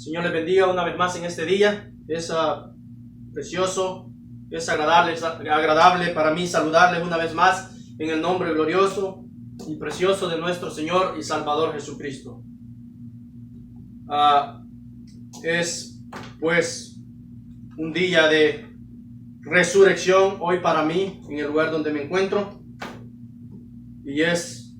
Señor les bendiga una vez más en este día. Es precioso, es agradable para mí saludarles una vez más en el nombre glorioso y precioso de nuestro Señor y Salvador Jesucristo. Es pues un día de resurrección hoy para mí en el lugar donde me encuentro, y es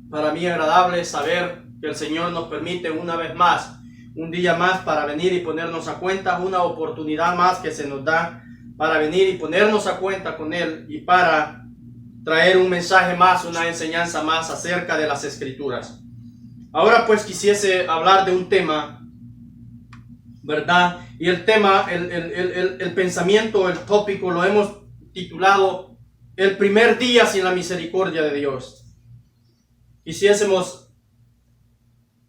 para mí agradable saber que el Señor nos permite una vez más, un día más para venir y ponernos a cuenta, una oportunidad más que se nos da para venir y ponernos a cuenta con Él y para traer un mensaje más, una enseñanza más acerca de las Escrituras. Ahora pues quisiese hablar de un tema, ¿verdad? Y el tema, el pensamiento, el tópico lo hemos titulado El primer día sin la misericordia de Dios. Quisiésemos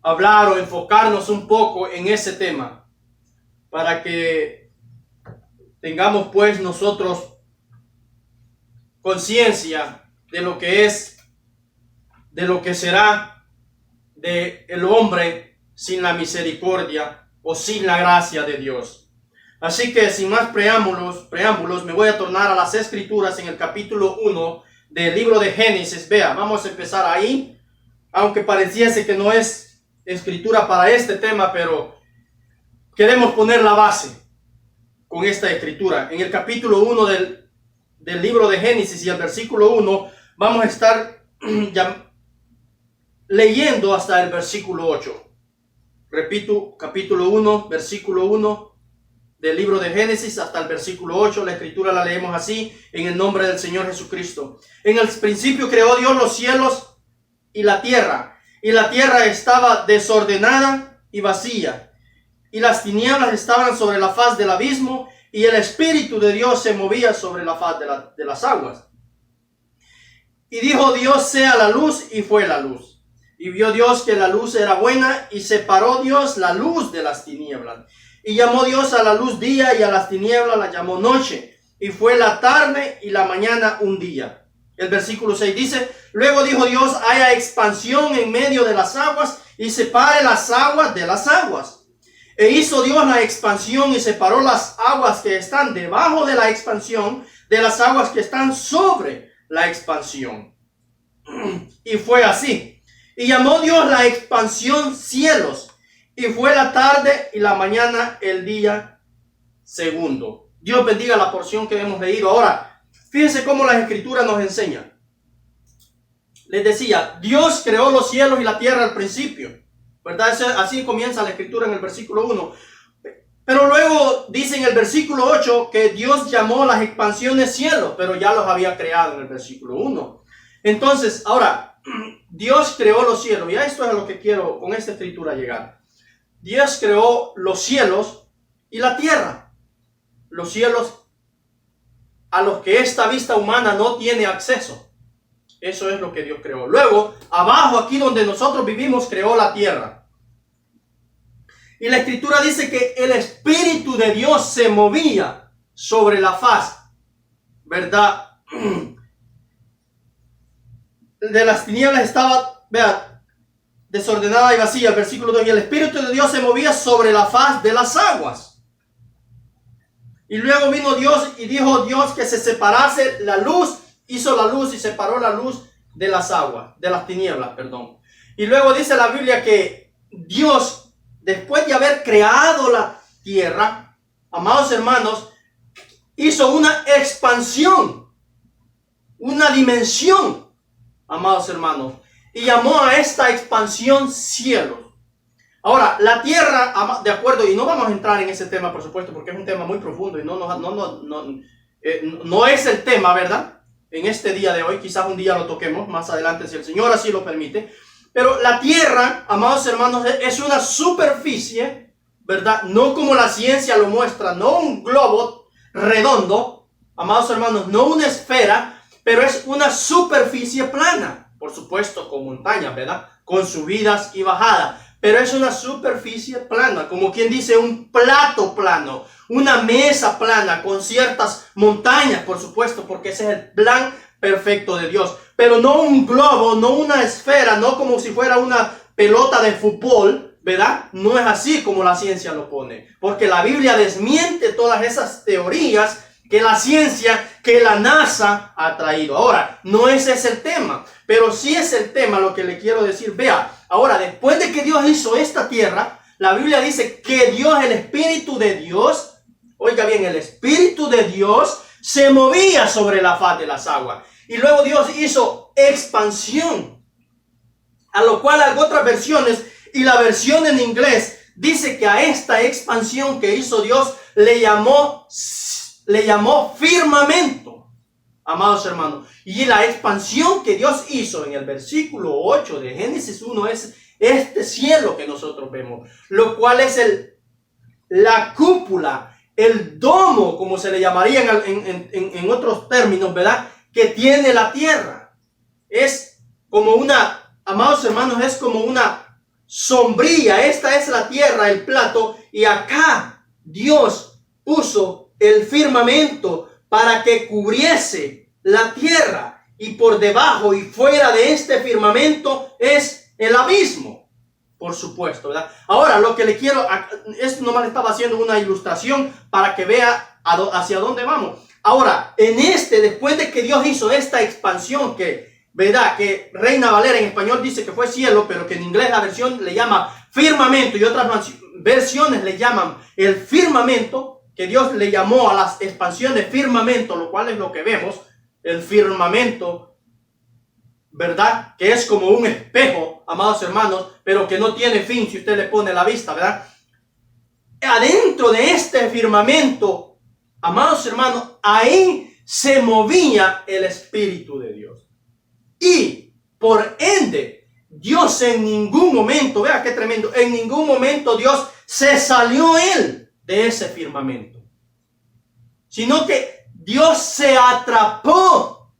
hablar o enfocarnos un poco en ese tema para que tengamos pues nosotros conciencia de lo que es, de lo que será de el hombre sin la misericordia o sin la gracia de Dios. Así que sin más preámbulos, me voy a tornar a las Escrituras en el capítulo 1 del libro de Génesis. Vea, vamos a empezar ahí, aunque pareciese que no es escritura para este tema, pero queremos poner la base con esta escritura. En el capítulo 1 del libro de Génesis y el versículo 1, vamos a estar leyendo hasta el versículo 8. Repito, capítulo 1, versículo 1 del libro de Génesis hasta el versículo 8. La escritura la leemos así, en el nombre del Señor Jesucristo. En el principio creó Dios los cielos y la tierra estaba desordenada y vacía, y las tinieblas estaban sobre la faz del abismo, y el Espíritu de Dios se movía sobre la faz de las aguas. Y dijo Dios: sea la luz, y fue la luz. Y vio Dios que la luz era buena, y separó Dios la luz de las tinieblas. Y llamó Dios a la luz día, y a las tinieblas la llamó noche. Y fue la tarde y la mañana un día. El versículo 6 dice: luego dijo Dios: haya expansión en medio de las aguas, y separe las aguas de las aguas. E hizo Dios la expansión y separó las aguas que están debajo de la expansión de las aguas que están sobre la expansión. Y fue así. Y llamó Dios la expansión cielos. Y fue la tarde y la mañana el día segundo. Dios bendiga la porción que hemos leído. Ahora, fíjense cómo las Escrituras nos enseñan. Les decía, Dios creó los cielos y la tierra al principio, ¿verdad? Así comienza la Escritura en el versículo 1. Pero luego dice en el versículo 8 que Dios llamó las expansiones cielos, pero ya los había creado en el versículo 1. Entonces, ahora, Dios creó los cielos, y a esto es a lo que quiero con esta Escritura llegar. Dios creó los cielos y la tierra. Los cielos a los que esta vista humana no tiene acceso. Eso es lo que Dios creó. Luego, abajo, aquí donde nosotros vivimos, creó la tierra. Y la Escritura dice que el Espíritu de Dios se movía sobre la faz, ¿verdad? De las tinieblas estaba, vean, desordenada y vacía. El versículo 2. Y el Espíritu de Dios se movía sobre la faz de las aguas. Y luego vino Dios y dijo Dios que se separase la luz. Hizo la luz y separó la luz de las aguas, de las tinieblas, perdón. Y luego dice la Biblia que Dios, después de haber creado la tierra, amados hermanos, hizo una expansión, una dimensión, amados hermanos, y llamó a esta expansión cielos. Ahora, la tierra, de acuerdo, y no vamos a entrar en ese tema, por supuesto, porque es un tema muy profundo y no es el tema, ¿verdad? En este día de hoy, quizás un día lo toquemos más adelante si el Señor así lo permite. Pero la tierra, amados hermanos, es una superficie, ¿verdad? No como la ciencia lo muestra, no un globo redondo, amados hermanos, no una esfera, pero es una superficie plana, por supuesto con montañas, ¿verdad? Con subidas y bajadas. Pero es una superficie plana, como quien dice un plato plano, una mesa plana con ciertas montañas, por supuesto, porque ese es el plan perfecto de Dios. Pero no un globo, no una esfera, no como si fuera una pelota de fútbol, ¿verdad? No es así como la ciencia lo pone, porque la Biblia desmiente todas esas teorías que la ciencia, que la NASA ha traído. Ahora, no ese es el tema, pero sí es el tema lo que le quiero decir. Vea, ahora, después de que Dios hizo esta tierra, la Biblia dice que Dios, el Espíritu de Dios, oiga bien, el Espíritu de Dios se movía sobre la faz de las aguas. Y luego Dios hizo expansión, a lo cual hay otras versiones, y la versión en inglés dice que a esta expansión que hizo Dios le llamó firmamento, amados hermanos. Y la expansión que Dios hizo en el versículo 8 de Génesis 1 es este cielo que nosotros vemos, lo cual es la cúpula, el domo, como se le llamaría en otros términos, ¿verdad? Que tiene la tierra. Es como una, amados hermanos, es como una sombrilla. Esta es la tierra, el plato, y acá Dios puso el firmamento para que cubriese la tierra, y por debajo y fuera de este firmamento es el abismo, por supuesto, ¿verdad? Ahora, lo que le quiero, esto nomás le estaba haciendo una ilustración para que vea hacia dónde vamos. Ahora, después de que Dios hizo esta expansión que, ¿verdad? Que Reina Valera en español dice que fue cielo, pero que en inglés la versión le llama firmamento, y otras versiones le llaman el firmamento, que Dios le llamó a las expansiones firmamento, lo cual es lo que vemos, el firmamento, ¿verdad? Que es como un espejo, amados hermanos, pero que no tiene fin si usted le pone la vista, ¿verdad? Adentro de este firmamento, amados hermanos, ahí se movía el Espíritu de Dios. Y por ende, Dios en ningún momento, vea qué tremendo, en ningún momento Dios se salió él de ese firmamento, sino que Dios se atrapó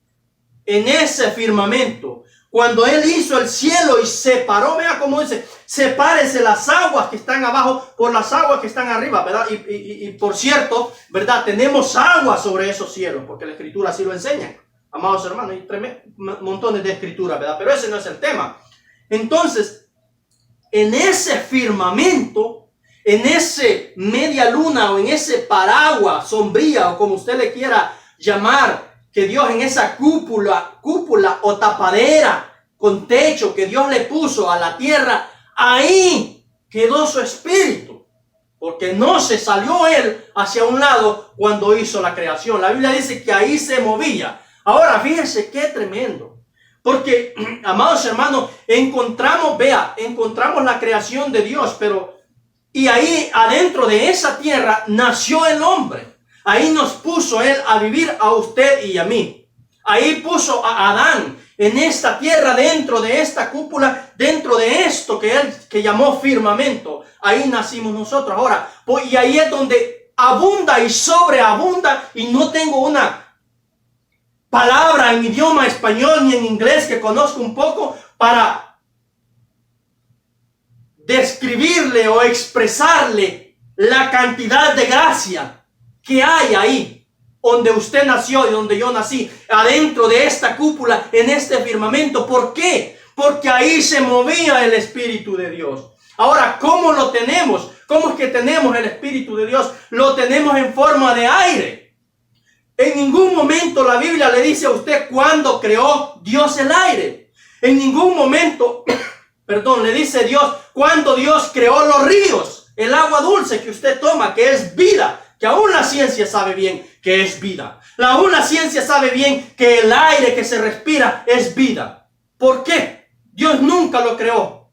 en ese firmamento. Cuando él hizo el cielo y separó, vea cómo dice, sepárese las aguas que están abajo por las aguas que están arriba, ¿verdad? Y por cierto, ¿verdad? Tenemos agua sobre esos cielos, porque la Escritura así lo enseña, amados hermanos, hay montones de escrituras, ¿verdad? Pero ese no es el tema. Entonces, en ese firmamento, en ese media luna o en ese paraguas, sombría o como usted le quiera llamar, que Dios en esa cúpula o tapadera con techo que Dios le puso a la tierra, ahí quedó su espíritu, porque no se salió él hacia un lado cuando hizo la creación. La Biblia dice que ahí se movía. Ahora fíjense qué tremendo, porque amados hermanos, encontramos la creación de Dios, y ahí adentro de esa tierra nació el hombre. Ahí nos puso él a vivir a usted y a mí. Ahí puso a Adán en esta tierra, dentro de esta cúpula, dentro de esto que él llamó firmamento. Ahí nacimos nosotros. Ahora, y ahí es donde abunda y sobreabunda, y no tengo una palabra en idioma español ni en inglés que conozco un poco para describirle o expresarle la cantidad de gracia que hay ahí, donde usted nació y donde yo nací, adentro de esta cúpula, en este firmamento. ¿Por qué? Porque ahí se movía el Espíritu de Dios. Ahora, ¿cómo lo tenemos? ¿Cómo es que tenemos el Espíritu de Dios? Lo tenemos en forma de aire. En ningún momento la Biblia le dice a usted cuándo creó Dios el aire. En ningún momento le dice Dios cuando Dios creó los ríos, el agua dulce que usted toma, que es vida, que aún la ciencia sabe bien que es vida. Aún la ciencia sabe bien que el aire que se respira es vida. ¿Por qué? Dios nunca lo creó.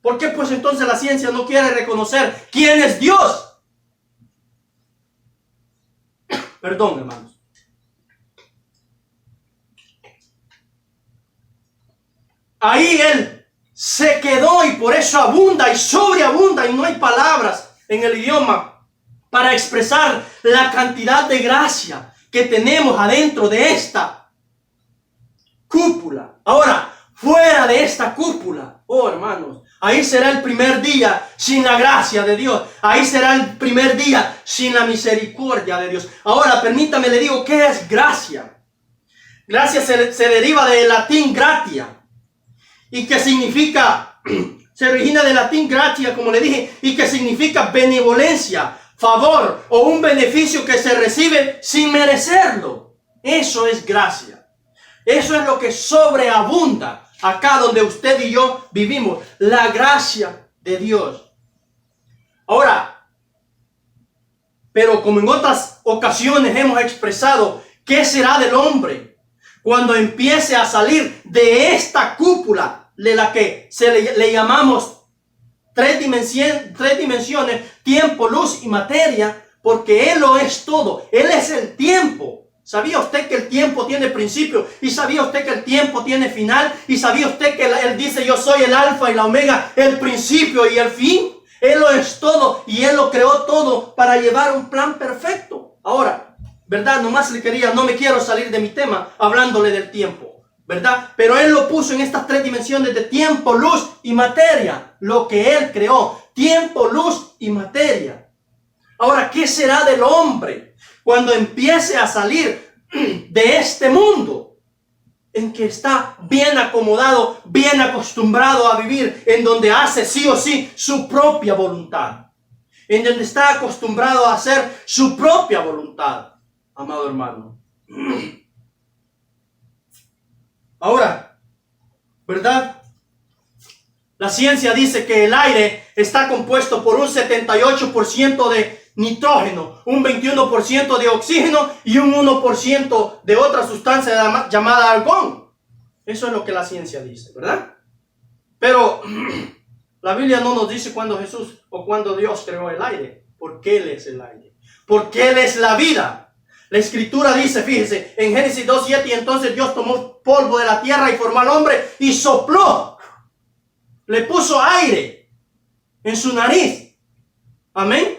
¿Por qué pues entonces la ciencia no quiere reconocer quién es Dios? Perdón, hermanos. Ahí él se quedó, y por eso abunda y sobreabunda, y no hay palabras en el idioma para expresar la cantidad de gracia que tenemos adentro de esta cúpula. Ahora, fuera de esta cúpula, oh hermanos, ahí será el primer día sin la gracia de Dios. Ahí será el primer día sin la misericordia de Dios. Ahora, permítame, le digo, ¿qué es gracia? Gracia se deriva del latín gratia, y que significa Se origina del latín gratia, como le dije, y que significa benevolencia, favor o un beneficio que se recibe sin merecerlo. Eso es gracia. Eso es lo que sobreabunda acá donde usted y yo vivimos. La gracia de Dios. Ahora, pero como en otras ocasiones hemos expresado, ¿qué será del hombre cuando empiece a salir de esta cúpula de la que le llamamos tres dimensiones, tiempo, luz y materia? Porque Él lo es todo. Él es el tiempo. ¿Sabía usted que el tiempo tiene principio? ¿Y sabía usted que el tiempo tiene final? ¿Y sabía usted que Él dice, yo soy el alfa y la omega, el principio y el fin? Él lo es todo y Él lo creó todo para llevar un plan perfecto. Ahora, ¿verdad? Nomás no me quiero salir de mi tema hablándole del tiempo, ¿verdad? Pero Él lo puso en estas tres dimensiones de tiempo, luz y materia. Lo que Él creó, tiempo, luz y materia. Ahora, ¿qué será del hombre cuando empiece a salir de este mundo en que está bien acomodado, bien acostumbrado a vivir, en donde hace sí o sí su propia voluntad, en donde está acostumbrado a hacer su propia voluntad, amado hermano? Ahora, ¿verdad? La ciencia dice que el aire está compuesto por un 78% de nitrógeno, un 21% de oxígeno y un 1% de otra sustancia llamada argón. Eso es lo que la ciencia dice, ¿verdad? Pero la Biblia no nos dice cuándo Jesús o cuándo Dios creó el aire, porque Él es el aire, porque Él es la vida. La Escritura dice, fíjese, en Génesis 2:7, y entonces Dios tomó polvo de la tierra y formó al hombre y sopló, le puso aire en su nariz. Amén.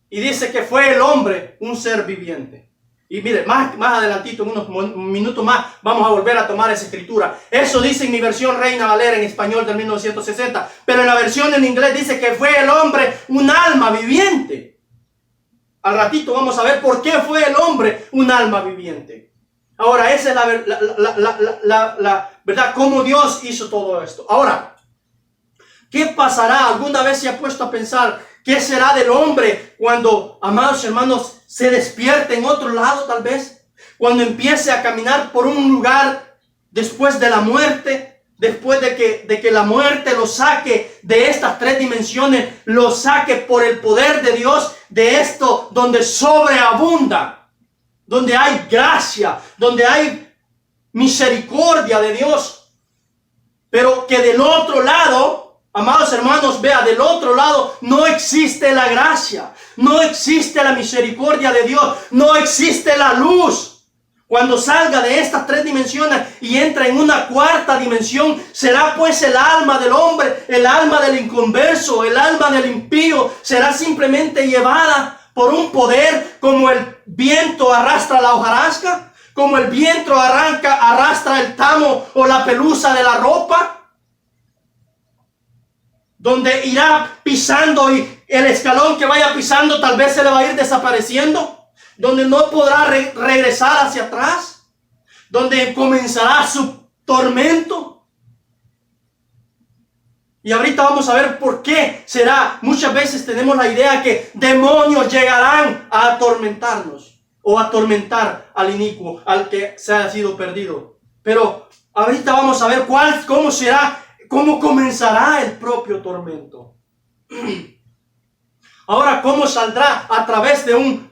Y dice que fue el hombre un ser viviente. Y mire, más adelantito, en unos minutos más, vamos a volver a tomar esa escritura. Eso dice en mi versión Reina Valera en español del 1960. Pero en la versión en inglés dice que fue el hombre un alma viviente. Al ratito vamos a ver por qué fue el hombre un alma viviente. Ahora, esa es la verdad, cómo Dios hizo todo esto. Ahora, ¿qué pasará? ¿Alguna vez se ha puesto a pensar qué será del hombre cuando, amados hermanos, se despierte en otro lado tal vez? Cuando empiece a caminar por un lugar después de la muerte, después de que la muerte lo saque de estas tres dimensiones, lo saque por el poder de Dios, de esto donde sobreabunda, donde hay gracia, donde hay misericordia de Dios. Pero que del otro lado, amados hermanos, vea, del otro lado no existe la gracia, no existe la misericordia de Dios, no existe la luz. Cuando salga de estas tres dimensiones y entra en una cuarta dimensión, será pues el alma del hombre, el alma del inconverso, el alma del impío, será simplemente llevada por un poder como el viento arrastra la hojarasca, como el viento arrastra el tamo o la pelusa de la ropa, donde irá pisando y el escalón que vaya pisando tal vez se le va a ir desapareciendo, donde no podrá regresar hacia atrás, donde comenzará su tormento. Y ahorita vamos a ver por qué será. Muchas veces tenemos la idea que demonios llegarán a atormentarnos o a atormentar al inicuo, al que se ha sido perdido. Pero ahorita vamos a ver cómo será, cómo comenzará el propio tormento. Ahora, cómo saldrá a través de un,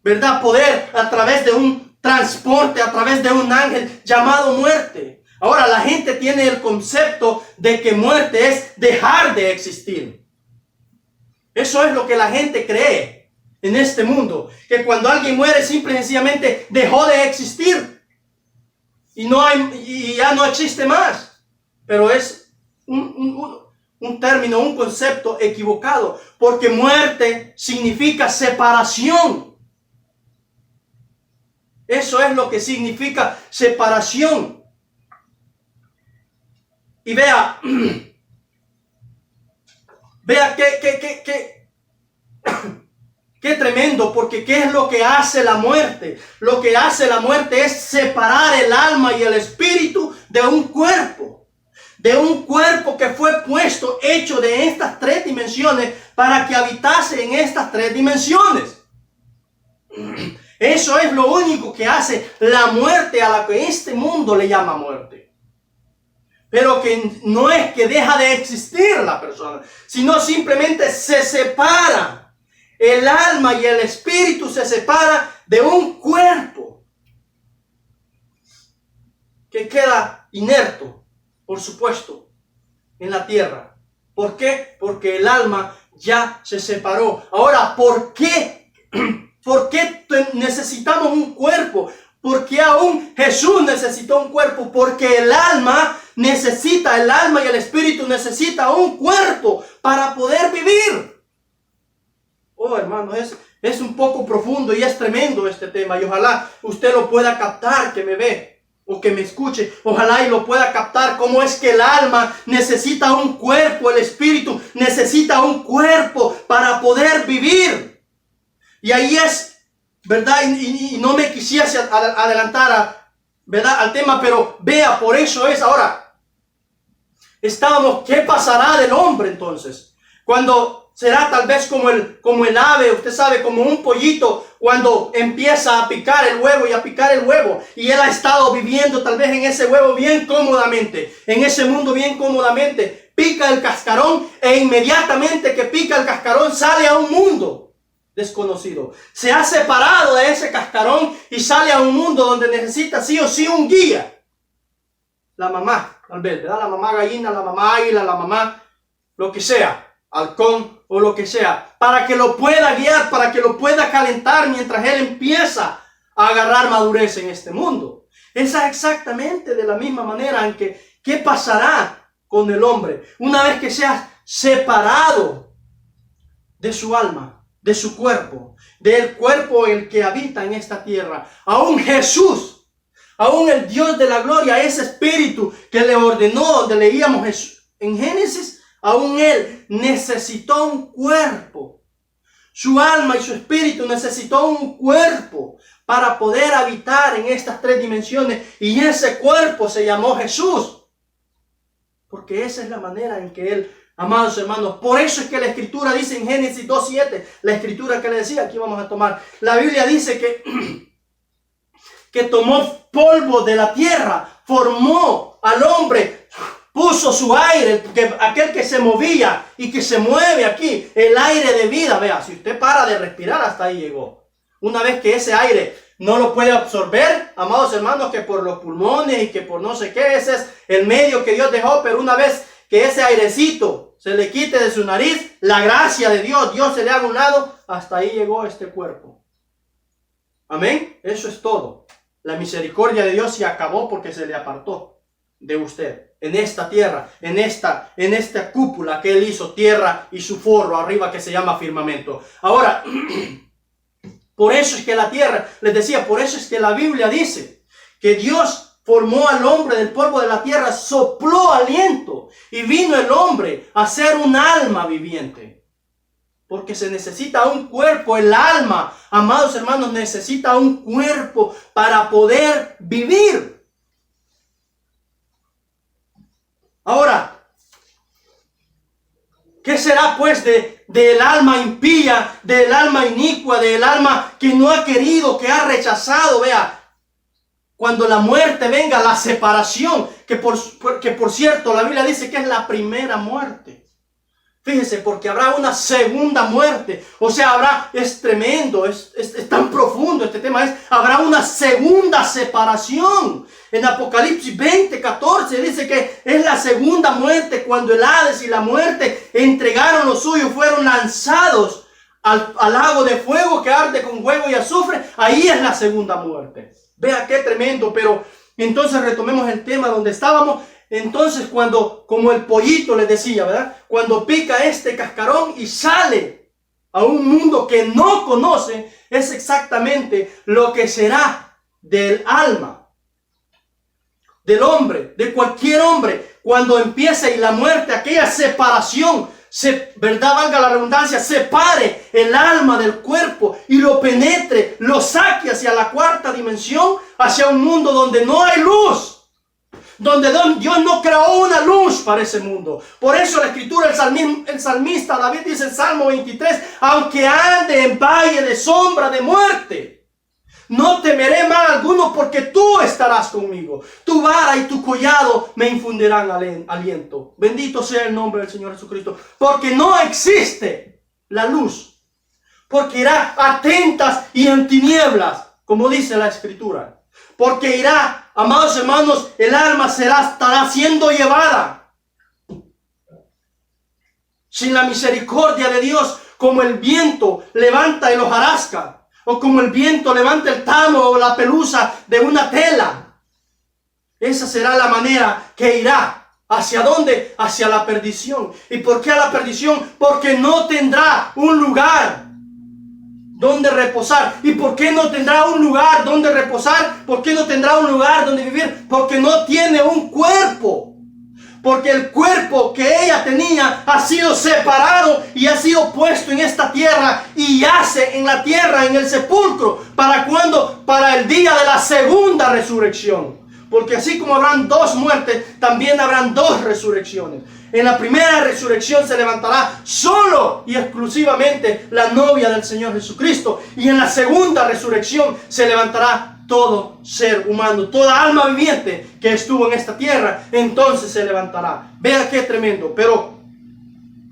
¿verdad?, poder, a través de un transporte, a través de un ángel llamado muerte. Ahora, la gente tiene el concepto de que muerte es dejar de existir. Eso es lo que la gente cree en este mundo, que cuando alguien muere simple y sencillamente dejó de existir y ya no existe más. Pero es un término, un concepto equivocado, porque muerte significa separación. Eso es lo que significa separación. Y vea qué tremendo, porque ¿qué es lo que hace la muerte? Lo que hace la muerte es separar el alma y el espíritu de un cuerpo. de un cuerpo que fue puesto, hecho de estas tres dimensiones, para que habitase en estas tres dimensiones. Eso es lo único que hace la muerte, a la que este mundo le llama muerte. Pero que no es que deja de existir la persona, sino simplemente se separa. El alma y el espíritu se separan de un cuerpo que queda inerto, por supuesto, en la tierra. ¿Por qué? Porque el alma ya se separó. Ahora, ¿por qué? ¿Por qué necesitamos un cuerpo? Porque aún Jesús necesitó un cuerpo. Porque el alma y el espíritu necesita un cuerpo para poder vivir. Oh, hermanos, es un poco profundo y es tremendo este tema. Y ojalá usted lo pueda captar, que me ve o que me escuche. Ojalá y lo pueda captar cómo es que el alma necesita un cuerpo, el espíritu necesita un cuerpo para poder vivir. Y ahí es, ¿verdad? Y no me quisiese adelantar ¿verdad? Al tema, pero vea, por eso es ahora. ¿Qué pasará del hombre entonces? Cuando será tal vez como el ave, usted sabe, como un pollito, cuando empieza a picar el huevo y a picar el huevo. Y él ha estado viviendo tal vez en ese huevo bien cómodamente, en ese mundo bien cómodamente. Pica el cascarón e inmediatamente que pica el cascarón sale a un mundo desconocido. Se ha separado de ese cascarón y sale a un mundo donde necesita sí o sí un guía. La mamá, tal vez, ¿verdad? La mamá gallina, la mamá águila, la mamá, lo que sea, halcón o lo que sea, para que lo pueda guiar, para que lo pueda calentar mientras él empieza a agarrar madurez en este mundo. Esa es exactamente de la misma manera en que, ¿qué pasará con el hombre? Una vez que sea separado de su alma, de su cuerpo, del cuerpo el que habita en esta tierra, aún Jesús, aún el Dios de la gloria, ese espíritu que le ordenó, donde leíamos en Génesis, aún él necesitó un cuerpo. Su alma y su espíritu necesitó un cuerpo para poder habitar en estas tres dimensiones. Y ese cuerpo se llamó Jesús. Porque esa es la manera en que él, amados hermanos, por eso es que la escritura dice en Génesis 2:7, la escritura que le decía, aquí vamos a tomar. La Biblia dice que tomó polvo de la tierra, formó al hombre, puso su aire, aquel que se movía y que se mueve aquí, el aire de vida. Vea, si usted para de respirar, hasta ahí llegó. Una vez que ese aire no lo puede absorber, amados hermanos, que por los pulmones y que por no sé qué, ese es el medio que Dios dejó, pero una vez que ese airecito se le quite de su nariz, la gracia de Dios se le haga a un lado, hasta ahí llegó este cuerpo. Amén, eso es todo. La misericordia de Dios se acabó porque se le apartó de usted. En esta tierra, en esta cúpula que Él hizo, tierra y su forro arriba que se llama firmamento. Ahora, por eso es que la tierra, les decía, por eso es que la Biblia dice que Dios formó al hombre del polvo de la tierra, sopló aliento y vino el hombre a ser un alma viviente. Porque se necesita un cuerpo, el alma, amados hermanos, necesita un cuerpo para poder vivir. Ahora, ¿qué será pues del alma impía, del alma inicua, del alma que no ha querido, que ha rechazado? Vea, cuando la muerte venga, la separación, que por cierto la Biblia dice que es la primera muerte. Fíjese, porque habrá una segunda muerte. O sea, es tremendo, es tan profundo este tema. Habrá una segunda separación. En Apocalipsis 20:14 dice que es la segunda muerte, cuando el Hades y la muerte entregaron lo suyo, fueron lanzados al lago de fuego que arde con fuego y azufre. Ahí es la segunda muerte. Vea qué tremendo. Pero entonces retomemos el tema donde estábamos. Entonces como el pollito les decía, ¿verdad? Cuando pica este cascarón y sale a un mundo que no conoce, es exactamente lo que será del alma, del hombre, de cualquier hombre, cuando empiece y la muerte, aquella separación, ¿verdad? Valga la redundancia, separe el alma del cuerpo y lo penetre, lo saque hacia la cuarta dimensión, hacia un mundo donde no hay luz, donde Dios no creó una luz para ese mundo. Por eso la escritura, el salmista David dice en Salmo 23, aunque ande en valle de sombra de muerte, no temeré mal alguno porque tú estarás conmigo. Tu vara y tu collado me infundirán aliento. Bendito sea el nombre del Señor Jesucristo. Porque no existe la luz. Porque irá a tentas y en tinieblas, como dice la escritura. Porque irá, amados hermanos, el alma estará siendo llevada sin la misericordia de Dios, como el viento levanta el hojarasca. O como el viento levanta el tamo o la pelusa de una tela. Esa será la manera que irá. ¿Hacia dónde? Hacia la perdición. ¿Y por qué a la perdición? Porque no tendrá un lugar donde reposar. ¿Y por qué no tendrá un lugar donde reposar? ¿Por qué no tendrá un lugar donde vivir? Porque no tiene un cuerpo. Porque el cuerpo que ella tenía ha sido separado y ha sido puesto en esta tierra y yace en la tierra, en el sepulcro. ¿Para cuándo? Para el día de la segunda resurrección. Porque así como habrán dos muertes, también habrán dos resurrecciones. En la primera resurrección se levantará solo y exclusivamente la novia del Señor Jesucristo. Y en la segunda resurrección se levantará todo ser humano, toda alma viviente que estuvo en esta tierra, entonces se levantará. Vea qué tremendo. Pero,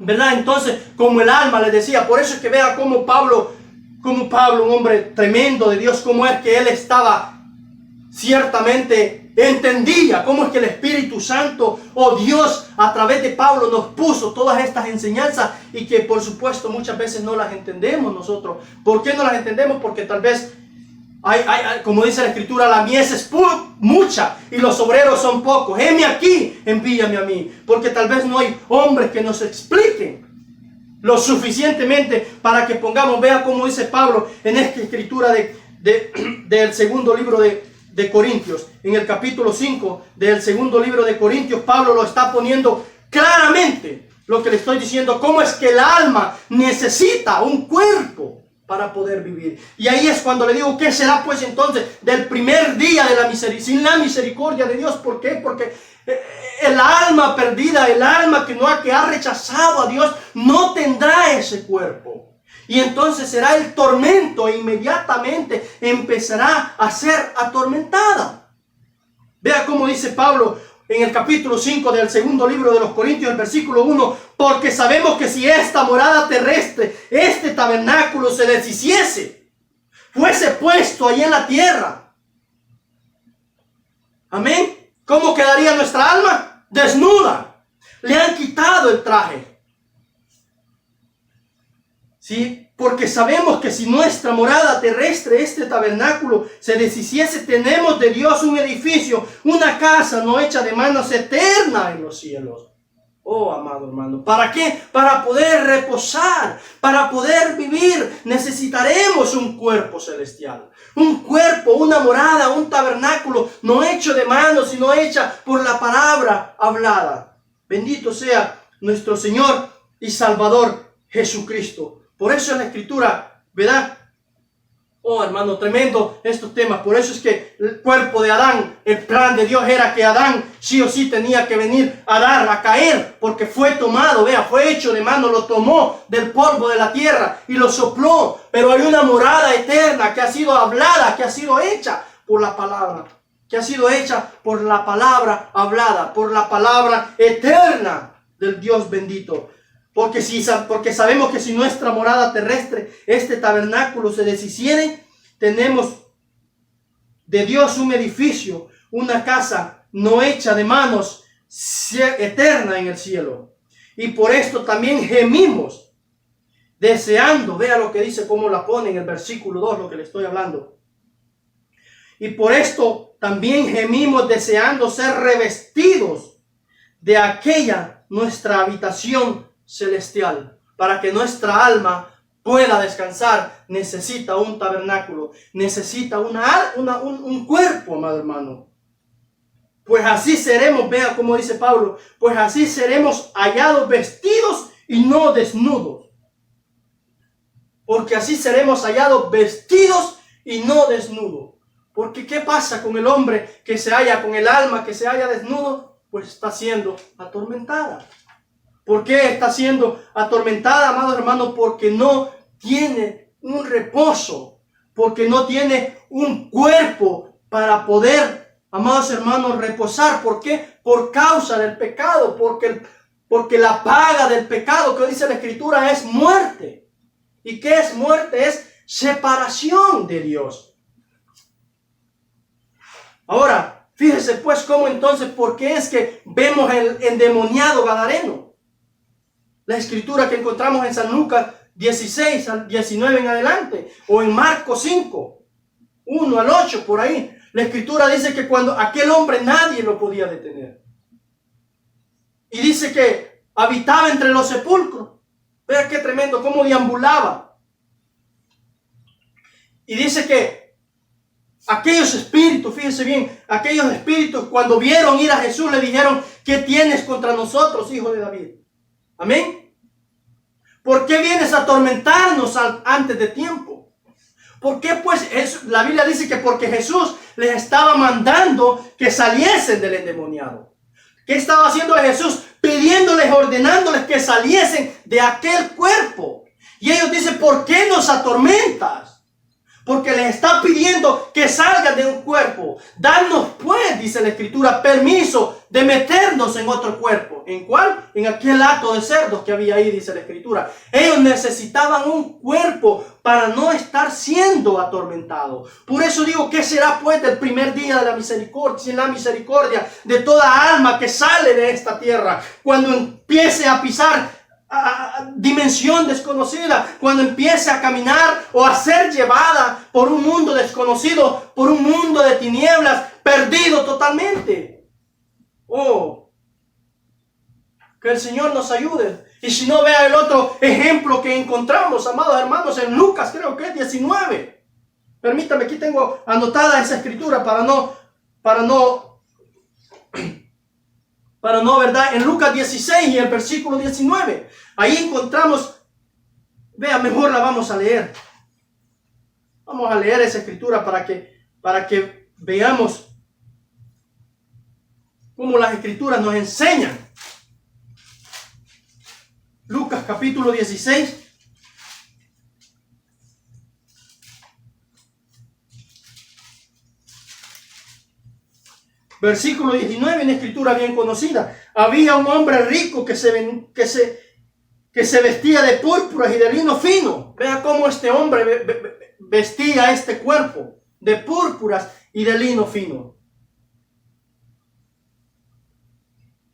¿verdad? Entonces, como el alma, les decía, por eso es que vea como Pablo, un hombre tremendo de Dios, como es que él estaba ciertamente, entendía cómo es que el Espíritu Santo o Dios a través de Pablo nos puso todas estas enseñanzas y que por supuesto muchas veces no las entendemos nosotros. ¿Por qué no las entendemos? Porque tal vez como dice la escritura, la mies es mucha y los obreros son pocos. Heme aquí, envíame a mí. Porque tal vez no hay hombres que nos expliquen lo suficientemente para que pongamos. Vea cómo dice Pablo en esta escritura del segundo libro de Corintios. En el capítulo 5 del segundo libro de Corintios, Pablo lo está poniendo claramente. Lo que le estoy diciendo, cómo es que el alma necesita un cuerpo para poder vivir. Y ahí es cuando le digo, ¿qué será pues entonces del primer día de la misericordia, sin la misericordia de Dios? ¿Por qué? Porque el alma perdida, el alma que ha rechazado a Dios, no tendrá ese cuerpo. Y entonces será el tormento e inmediatamente empezará a ser atormentada. Vea cómo dice Pablo en el capítulo 5 del segundo libro de los Corintios, el versículo 1, porque sabemos que si esta morada terrestre, este tabernáculo se deshiciese, fuese puesto ahí en la tierra. Amén. ¿Cómo quedaría nuestra alma? Desnuda. Le han quitado el traje. ¿Sí? Porque sabemos que si nuestra morada terrestre, este tabernáculo, se deshiciese, tenemos de Dios un edificio, una casa no hecha de manos, eterna en los cielos. Oh, amado hermano, ¿para qué? Para poder reposar, para poder vivir, necesitaremos un cuerpo celestial. Un cuerpo, una morada, un tabernáculo, no hecho de manos, sino hecha por la palabra hablada. Bendito sea nuestro Señor y Salvador Jesucristo. Por eso en la escritura, ¿verdad? Oh, hermano, tremendo estos temas. Por eso es que el cuerpo de Adán, el plan de Dios era que Adán sí o sí tenía que venir a caer, porque fue tomado, vea, fue hecho de mano, lo tomó del polvo de la tierra y lo sopló. Pero hay una morada eterna que ha sido hablada, que ha sido hecha por la palabra, que ha sido hecha por la palabra hablada, por la palabra eterna del Dios bendito. Porque sabemos que si nuestra morada terrestre, este tabernáculo se deshiciere, tenemos de Dios un edificio, una casa no hecha de manos, eterna en el cielo. Y por esto también gemimos, deseando, vea lo que dice, cómo la pone en el versículo 2, lo que le estoy hablando. Y por esto también gemimos deseando ser revestidos de aquella nuestra habitación celestial. Para que nuestra alma pueda descansar, necesita un tabernáculo, necesita un cuerpo, amado hermano. Pues así seremos, vea como dice Pablo, pues así seremos hallados vestidos y no desnudos. Porque así seremos hallados vestidos y no desnudos. Porque ¿qué pasa con el hombre que se halla, con el alma que se halla desnudo? Pues está siendo atormentada. ¿Por qué está siendo atormentada, amados hermanos? Porque no tiene un reposo, porque no tiene un cuerpo para poder, amados hermanos, reposar. ¿Por qué? Por causa del pecado, porque la paga del pecado, que dice la Escritura, es muerte. ¿Y qué es muerte? Es separación de Dios. Ahora, fíjese pues cómo entonces, ¿por qué es que vemos el endemoniado gadareno? La escritura que encontramos en San Lucas 16 al 19 en adelante, o en Marcos 5, 1 al 8, por ahí. La escritura dice que cuando aquel hombre nadie lo podía detener. Y dice que habitaba entre los sepulcros. Vea qué tremendo, cómo deambulaba. Y dice que aquellos espíritus, fíjense bien, aquellos espíritus cuando vieron ir a Jesús le dijeron: ¿qué tienes contra nosotros, hijo de David? Amén. ¿Por qué vienes a atormentarnos antes de tiempo? ¿Por qué pues? La Biblia dice que porque Jesús les estaba mandando que saliesen del endemoniado. ¿Qué estaba haciendo Jesús? Pidiéndoles, ordenándoles que saliesen de aquel cuerpo. Y ellos dicen: ¿por qué nos atormentas? Porque les está pidiendo que salgan de un cuerpo. Danos pues, dice la escritura, permiso de meternos en otro cuerpo. ¿En cuál? En aquel hato de cerdos que había ahí, dice la escritura. Ellos necesitaban un cuerpo para no estar siendo atormentados. Por eso digo, ¿qué será pues del primer día de la misericordia? Sin la misericordia de toda alma que sale de esta tierra. Cuando empiece a pisar a dimensión desconocida, cuando empiece a caminar o a ser llevada por un mundo desconocido, por un mundo de tinieblas, perdido totalmente. Oh, que el Señor nos ayude. Y si no, vea el otro ejemplo que encontramos, amados hermanos, en Lucas, creo que es 19. Permítame, aquí tengo anotada esa escritura para no, ¿verdad? En Lucas 16 y el versículo 19. Ahí encontramos, vea, mejor la vamos a leer. Vamos a leer esa escritura para que veamos cómo las escrituras nos enseñan. Lucas capítulo 16. Versículo 19, una escritura bien conocida. Había un hombre rico que se vestía de púrpuras y de lino fino. Vea cómo este hombre vestía este cuerpo de púrpuras y de lino fino.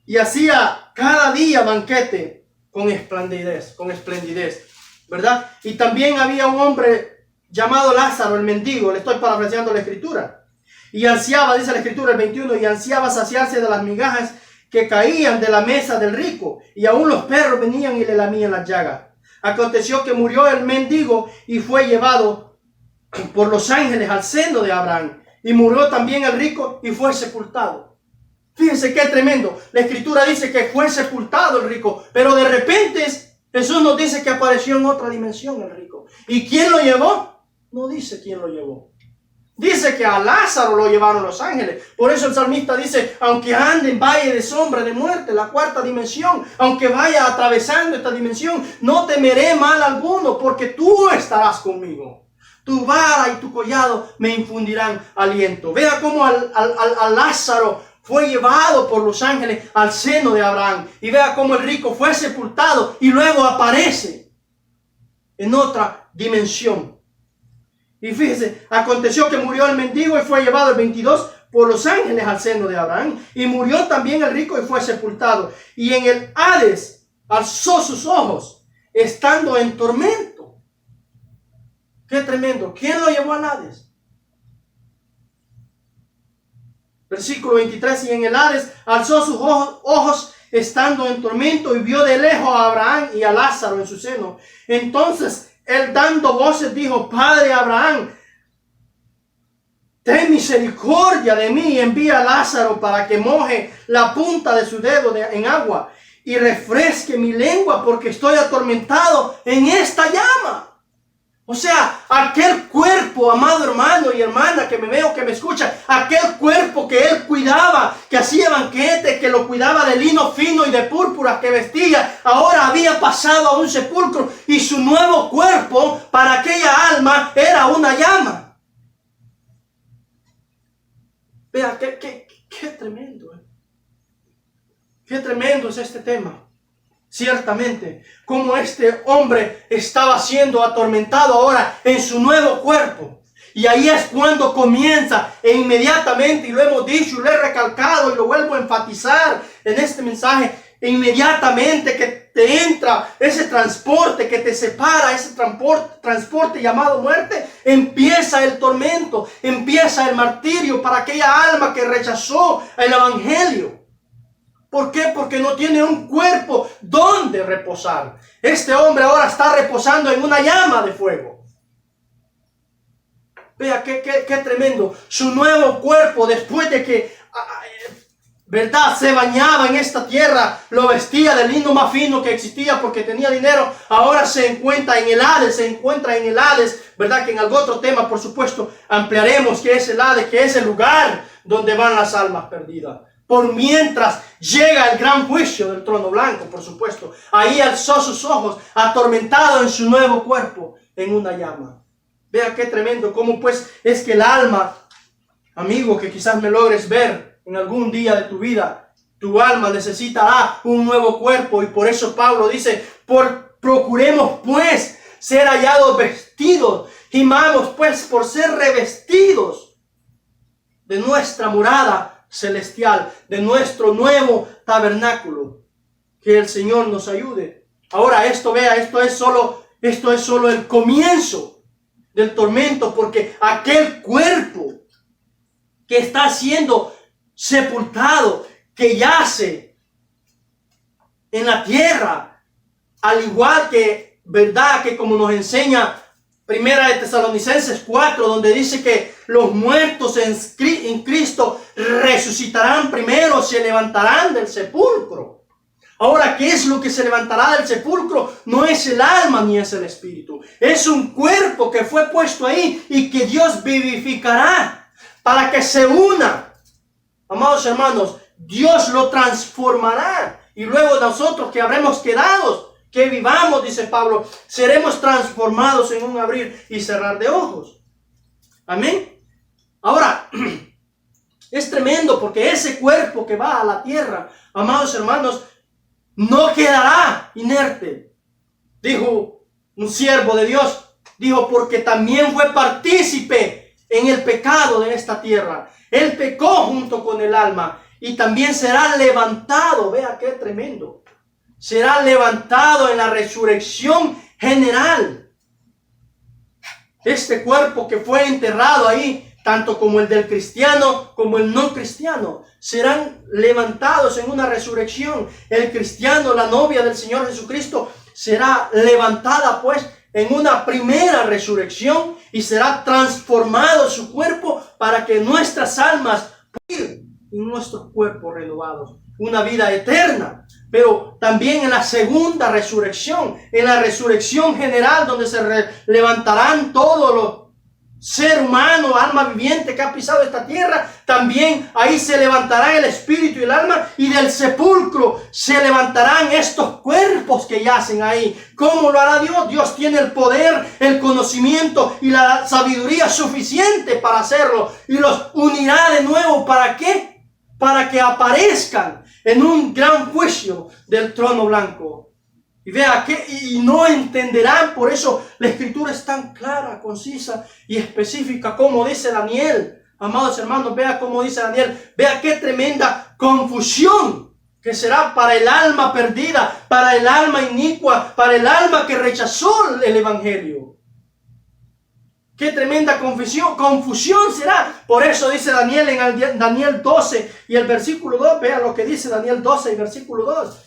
Y hacía cada día banquete con esplendidez, ¿verdad? Y también había un hombre llamado Lázaro, el mendigo. Le estoy parafraseando la escritura. Y ansiaba, dice la escritura, el 21, y ansiaba saciarse de las migajas que caían de la mesa del rico, y aún los perros venían y le lamían las llagas. Aconteció que murió el mendigo y fue llevado por los ángeles al seno de Abraham. Y murió también el rico y fue sepultado. Fíjense qué tremendo. La escritura dice que fue sepultado el rico, pero de repente Jesús nos dice que apareció en otra dimensión el rico. ¿Y quién lo llevó? No dice quién lo llevó. Dice que a Lázaro lo llevaron los ángeles. Por eso el salmista dice: aunque ande en valle de sombra de muerte, la cuarta dimensión, aunque vaya atravesando esta dimensión, no temeré mal alguno, porque tú estarás conmigo. Tu vara y tu collado me infundirán aliento. Vea cómo a Lázaro fue llevado por los ángeles al seno de Abraham. Y vea cómo el rico fue sepultado y luego aparece en otra dimensión. Y fíjese, aconteció que murió el mendigo y fue llevado, el 22, por los ángeles al seno de Abraham. Y murió también el rico y fue sepultado. Y en el Hades alzó sus ojos, estando en tormento. Qué tremendo. ¿Quién lo llevó al Hades? Versículo 23. Y en el Hades alzó sus ojos estando en tormento, y vio de lejos a Abraham y a Lázaro en su seno. Entonces él, dando voces, dijo: Padre Abraham, ten misericordia de mí y envía a Lázaro para que moje la punta de su dedo en agua y refresque mi lengua, porque estoy atormentado en esta llama. O sea, aquel cuerpo, amado hermano y hermana que me veo, que me escucha, aquel cuerpo que él cuidaba, que hacía banquete, que lo cuidaba de lino fino y de púrpura que vestía, ahora había pasado a un sepulcro y su nuevo cuerpo para aquella alma era una llama. Vea, qué tremendo. Qué tremendo es este tema. Ciertamente, como este hombre estaba siendo atormentado ahora en su nuevo cuerpo. Y ahí es cuando comienza e inmediatamente, y lo hemos dicho y lo he recalcado y lo vuelvo a enfatizar en este mensaje, e inmediatamente que te entra ese transporte que te separa, ese transporte llamado muerte, empieza el tormento, empieza el martirio para aquella alma que rechazó el evangelio. ¿Por qué? Porque no tiene un cuerpo donde reposar. Este hombre ahora está reposando en una llama de fuego. Vea qué tremendo. Su nuevo cuerpo, después de que, ¿verdad?, se bañaba en esta tierra, lo vestía del lino más fino que existía porque tenía dinero, ahora se encuentra en el Hades, ¿verdad? Que en algún otro tema, por supuesto, ampliaremos que es el Hades, que es el lugar donde van las almas perdidas. Por mientras llega el gran juicio del trono blanco, por supuesto. Ahí alzó sus ojos, atormentado en su nuevo cuerpo, en una llama. Vea qué tremendo, cómo pues es que el alma, amigo, que quizás me logres ver en algún día de tu vida, tu alma necesitará un nuevo cuerpo. Y por eso Pablo dice, procuremos pues ser hallados vestidos, gimamos pues por ser revestidos de nuestra morada celestial, de nuestro nuevo tabernáculo. Que el Señor nos ayude. Ahora esto es solo el comienzo del tormento, porque aquel cuerpo que está siendo sepultado, que yace en la tierra, al igual que, verdad, que como nos enseña Primera de Tesalonicenses 4, donde dice que los muertos en Cristo resucitarán primero, se levantarán del sepulcro. Ahora, ¿qué es lo que se levantará del sepulcro? No es el alma ni es el espíritu. Es un cuerpo que fue puesto ahí y que Dios vivificará para que se una. Amados hermanos, Dios lo transformará y luego nosotros que habremos quedado, que vivamos, dice Pablo, seremos transformados en un abrir y cerrar de ojos. Amén. Ahora, es tremendo porque ese cuerpo que va a la tierra, amados hermanos, no quedará inerte. Dijo un siervo de Dios, dijo, porque también fue partícipe en el pecado de esta tierra. Él pecó junto con el alma y también será levantado. Vea qué tremendo. Será levantado en la resurrección general. Este cuerpo que fue enterrado ahí, tanto como el del cristiano como el no cristiano, serán levantados en una resurrección. El cristiano, la novia del Señor Jesucristo, será levantada pues en una primera resurrección y será transformado su cuerpo para que nuestras almas puedan en nuestros cuerpos renovados una vida eterna. Pero también en la segunda resurrección, en la resurrección general, donde se levantarán todos los ser humano, alma viviente que ha pisado esta tierra, también ahí se levantará el espíritu y el alma, y del sepulcro se levantarán estos cuerpos que yacen ahí. ¿Cómo lo hará Dios? Dios tiene el poder, el conocimiento y la sabiduría suficiente para hacerlo, y los unirá de nuevo. ¿Para qué? Para que aparezcan en un gran juicio del trono blanco. Y vea que y no entenderán. Por eso la escritura es tan clara, concisa y específica, como dice Daniel. Amados hermanos, vea cómo dice Daniel. Vea qué tremenda confusión que será para el alma perdida, para el alma inicua, para el alma que rechazó el evangelio. Qué tremenda confusión será. Por eso dice Daniel en Daniel 12 y el versículo 2. Vea lo que dice Daniel 12 y versículo 2.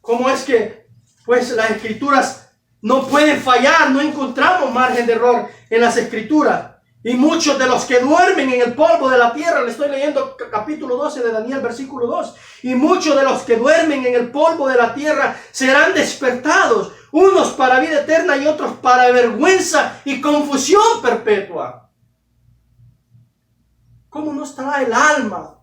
¿Cómo es que pues las escrituras no pueden fallar? No encontramos margen de error en las escrituras. Y muchos de los que duermen en el polvo de la tierra, le estoy leyendo capítulo 12 de Daniel, versículo 2. Y muchos de los que duermen en el polvo de la tierra serán despertados, unos para vida eterna y otros para vergüenza y confusión perpetua. ¿Cómo no estará el alma?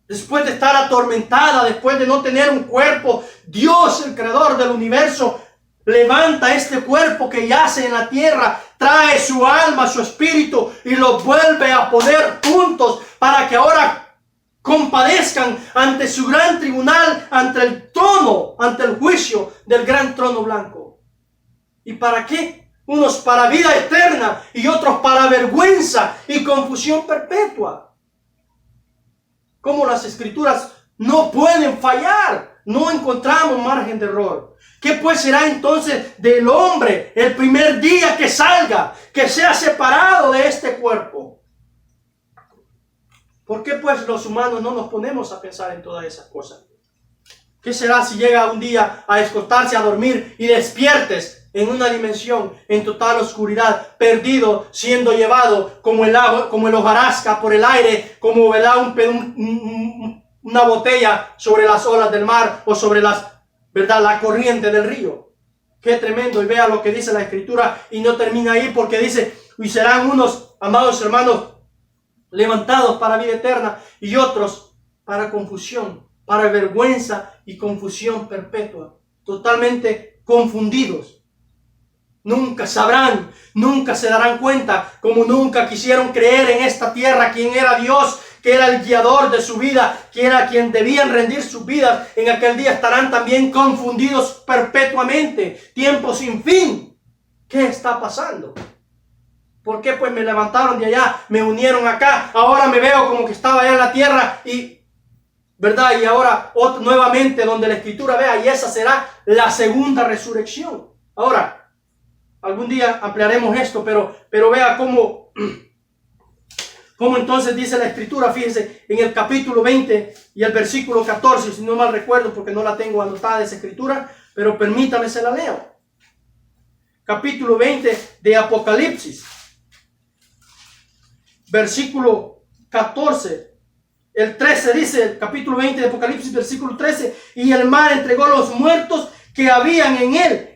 Después de estar atormentada, después de no tener un cuerpo, Dios, el creador del universo, levanta este cuerpo que yace en la tierra, trae su alma, su espíritu y los vuelve a poner juntos para que ahora compadezcan ante su gran tribunal, ante el trono, ante el juicio del gran trono blanco. ¿Y para qué? Unos para vida eterna y otros para vergüenza y confusión perpetua. Como las escrituras no pueden fallar, no encontramos margen de error. ¿Qué pues será entonces del hombre el primer día que salga, que sea separado de este cuerpo? ¿Por qué pues los humanos no nos ponemos a pensar en todas esas cosas? ¿Qué será si llega un día a escostarse a dormir y despiertes en una dimensión en total oscuridad, perdido, siendo llevado como el agua, como el hojarasca por el aire, como una botella sobre las olas del mar o sobre la corriente del río? Qué tremendo. Y vea lo que dice la escritura, y no termina ahí, porque dice: y serán unos, amados hermanos, levantados para vida eterna y otros para confusión, para vergüenza y confusión perpetua. Totalmente confundidos. Nunca sabrán, nunca se darán cuenta, como nunca quisieron creer en esta tierra quién era Dios, que era el guiador de su vida, que era quien debían rendir sus vidas. En aquel día estarán también confundidos perpetuamente, tiempo sin fin. ¿Qué está pasando? ¿Por qué pues me levantaron de allá, me unieron acá, ahora me veo como que estaba allá en la tierra ¿verdad? Y ahora nuevamente donde la escritura vea, y esa será la segunda resurrección. Ahora, algún día ampliaremos esto, pero vea cómo entonces dice la escritura. Fíjense en el capítulo 20 y el versículo 14, si no mal recuerdo, porque no la tengo anotada esa escritura, pero permítame se la leo. Capítulo 20 de Apocalipsis, versículo 14. El 13 dice, el capítulo 20 de Apocalipsis, versículo 13: y el mar entregó a los muertos que habían en él,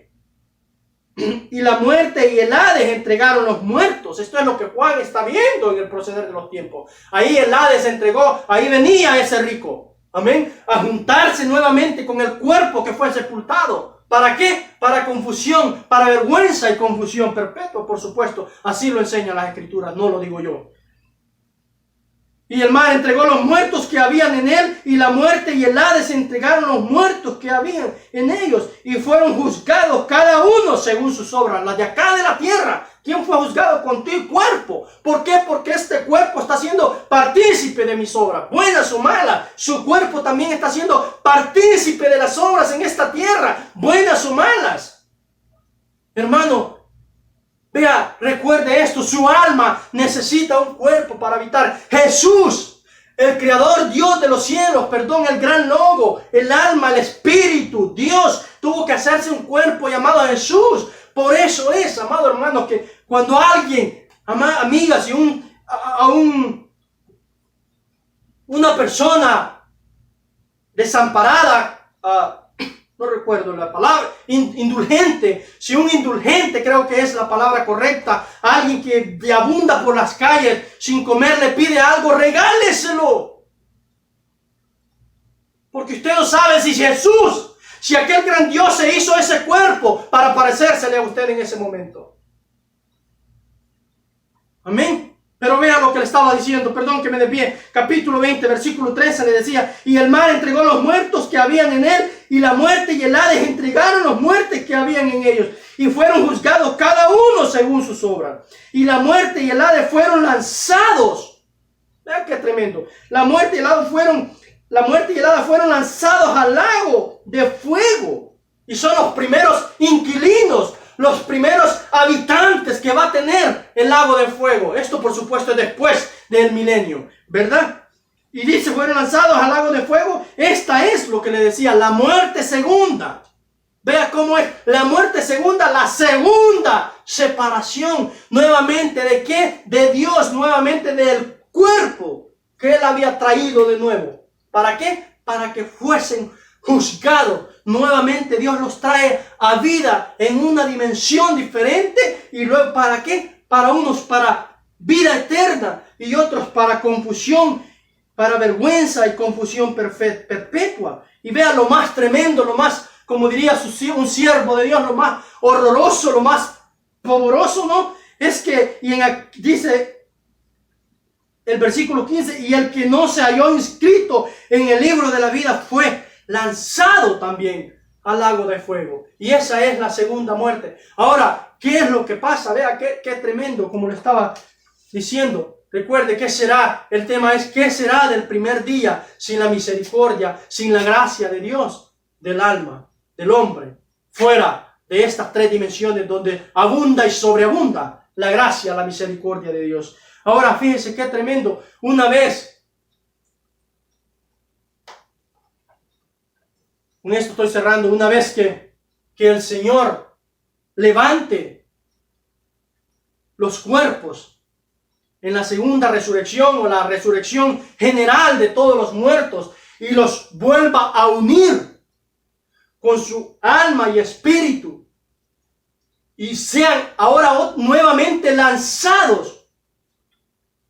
y la muerte y el Hades entregaron los muertos. Esto es lo que Juan está viendo en el proceder de los tiempos. Ahí el Hades entregó, ahí venía ese rico, amén, a juntarse nuevamente con el cuerpo que fue sepultado. ¿Para qué? Para confusión, para vergüenza y confusión perpetua, por supuesto. Así lo enseñan las escrituras, no lo digo yo. Y el mar entregó los muertos que habían en él, y la muerte y el Hades entregaron los muertos que habían en ellos, y fueron juzgados cada uno según sus obras. Las de acá de la tierra, ¿quién fue juzgado con tu cuerpo? ¿Por qué? Porque este cuerpo está siendo partícipe de mis obras, buenas o malas. Su cuerpo también está siendo partícipe de las obras en esta tierra, buenas o malas. Hermano, vea, recuerde esto: su alma necesita un cuerpo para habitar. Jesús, el creador, Dios de los cielos, el gran logo, el alma, el espíritu, Dios tuvo que hacerse un cuerpo llamado Jesús. Por eso es, amado hermano, que cuando alguien, amigas, y una persona desamparada, no recuerdo la palabra, indulgente, si un indulgente, creo que es la palabra correcta, alguien que abunda por las calles sin comer, le pide algo, regáleselo. Porque usted no sabe si Jesús, si aquel gran Dios se hizo ese cuerpo para parecérsele a usted en ese momento. Amén. Pero vea lo que le estaba diciendo, perdón que me desvíe. Capítulo 20, versículo 13 le decía: y el mar entregó los muertos que habían en él, y la muerte y el Hades entregaron los muertos que habían en ellos, y fueron juzgados cada uno según sus obras. Y la muerte y el Hades fueron lanzados. Vean qué tremendo. La muerte y el Hades fueron lanzados al lago de fuego. Y son los primeros inquilinos, los primeros habitantes que va a tener el lago de fuego. Esto, por supuesto, es después del milenio, ¿verdad? Y dice, fueron lanzados al lago de fuego. Esta es lo que le decía, la muerte segunda. Vea cómo es la muerte segunda, la segunda separación nuevamente ¿de qué? De Dios, nuevamente del cuerpo que Él había traído de nuevo. ¿Para qué? Para que fuesen juzgados. Nuevamente Dios los trae a vida en una dimensión diferente. ¿Y luego para qué? Para unos para vida eterna y otros para confusión, para vergüenza y confusión perpetua. Y vea lo más tremendo, lo más, como diría un siervo de Dios, lo más horroroso, lo más pavoroso, ¿no? Es que, dice el versículo 15, y el que no se halló inscrito en el libro de la vida fue lanzado también al lago de fuego. Y esa es la segunda muerte. Ahora, ¿qué es lo que pasa? Vea qué tremendo, como le estaba diciendo. Recuerde, ¿qué será? El tema es, ¿qué será del primer día sin la misericordia, sin la gracia de Dios, del alma, del hombre, fuera de estas tres dimensiones donde abunda y sobreabunda la gracia, la misericordia de Dios? Ahora, fíjense qué tremendo. Una vez, con esto estoy cerrando, una vez que el Señor levante los cuerpos en la segunda resurrección o la resurrección general de todos los muertos y los vuelva a unir con su alma y espíritu y sean ahora nuevamente lanzados,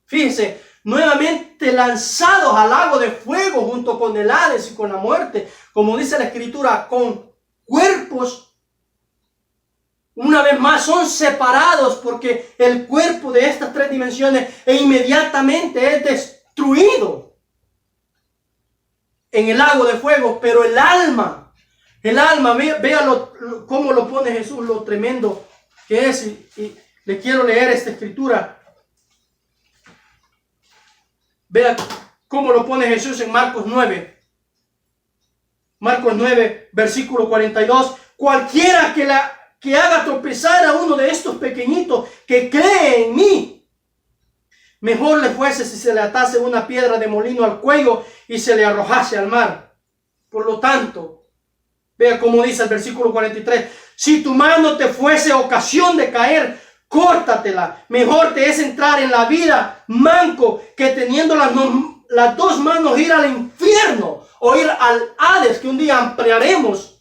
fíjense, nuevamente lanzados al lago de fuego junto con el Hades y con la muerte, como dice la Escritura, con cuerpos. Una vez más son separados porque el cuerpo de estas tres dimensiones inmediatamente es destruido en el lago de fuego. Pero el alma, vea cómo lo pone Jesús, lo tremendo que es. Y le quiero leer esta escritura. Vea cómo lo pone Jesús en Marcos 9. Marcos 9, versículo 42. Cualquiera que haga tropezar a uno de estos pequeñitos que cree en mí, mejor le fuese si se le atase una piedra de molino al cuello y se le arrojase al mar. Por lo tanto, vea cómo dice el versículo 43, si tu mano te fuese ocasión de caer, córtatela. Mejor te es entrar en la vida manco que teniendo las dos manos ir al infierno o ir al Hades, que un día ampliaremos,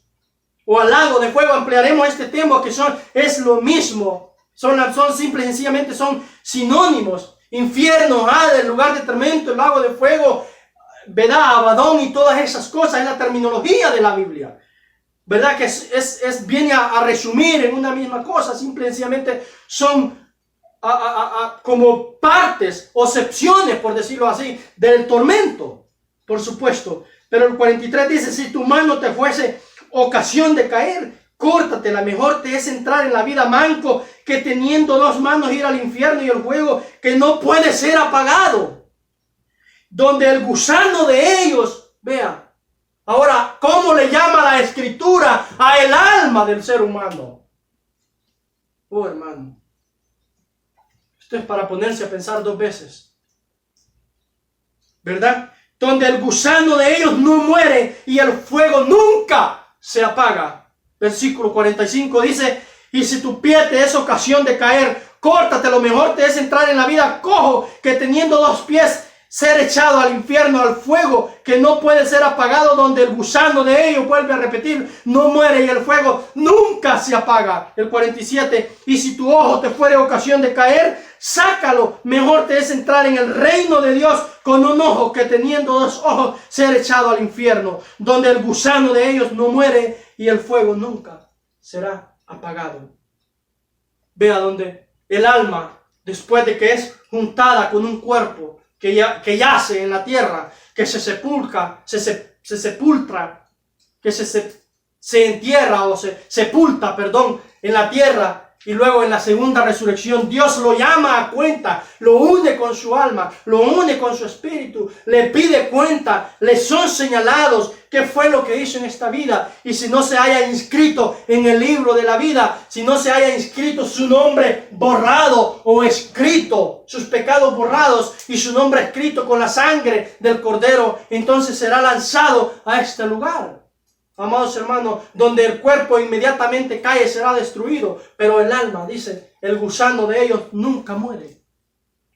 o al lago de fuego. Ampliaremos este tema, que es lo mismo. Son simple y sencillamente son sinónimos. Infierno, Hades, lugar de tormento, el lago de fuego, ¿verdad? Abadón y todas esas cosas es la terminología de la Biblia. ¿Verdad? Que viene a resumir en una misma cosa. Simple y sencillamente son como partes o secciones, por decirlo así, del tormento, por supuesto. Pero el 43 dice, si tu mano te fuese ocasión de caer, córtatela. Mejor te es entrar en la vida manco que teniendo dos manos ir al infierno y el fuego que no puede ser apagado, donde el gusano de ellos, vea, ahora, ¿cómo le llama la Escritura a el alma del ser humano? Oh, hermano, esto es para ponerse a pensar dos veces, ¿verdad? Donde el gusano de ellos no muere y el fuego nunca se apaga. Versículo 45 dice, y si tu pie te es ocasión de caer, córtate. Lo mejor te es entrar en la vida cojo que teniendo dos pies ser echado al infierno, al fuego que no puede ser apagado, donde el gusano de ellos, vuelve a repetir, no muere y el fuego nunca se apaga. El 47, y si tu ojo te fuere ocasión de caer, sácalo. Mejor te es entrar en el reino de Dios con un ojo que teniendo dos ojos ser echado al infierno, donde el gusano de ellos no muere y el fuego nunca será apagado. Vea donde el alma, después de que es juntada con un cuerpo que yace en la tierra, que se sepulta, que se entierra o se sepulta, en la tierra, y luego en la segunda resurrección Dios lo llama a cuenta, lo une con su alma, lo une con su espíritu, le pide cuenta, le son señalados qué fue lo que hizo en esta vida, y si no se haya inscrito en el libro de la vida, si no se haya inscrito su nombre borrado o escrito, sus pecados borrados y su nombre escrito con la sangre del Cordero, entonces será lanzado a este lugar. Amados hermanos, donde el cuerpo inmediatamente cae será destruido, pero el alma, dice el gusano de ellos nunca muere.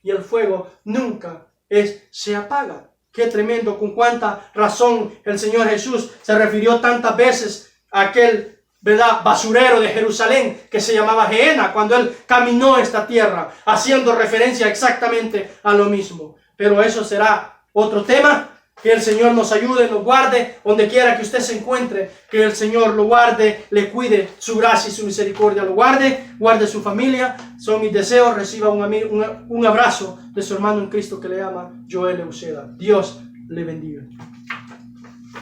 Y el fuego nunca se apaga. Qué tremendo, con cuánta razón el Señor Jesús se refirió tantas veces a aquel, ¿verdad?, basurero de Jerusalén que se llamaba Gehenna, cuando Él caminó esta tierra, haciendo referencia exactamente a lo mismo. Pero eso será otro tema. Que el Señor nos ayude, nos guarde, donde quiera que usted se encuentre, que el Señor lo guarde, le cuide, su gracia y su misericordia lo guarde su familia. Son mis deseos. Reciba un abrazo de su hermano en Cristo que le ama, Joel Euseda. Dios le bendiga.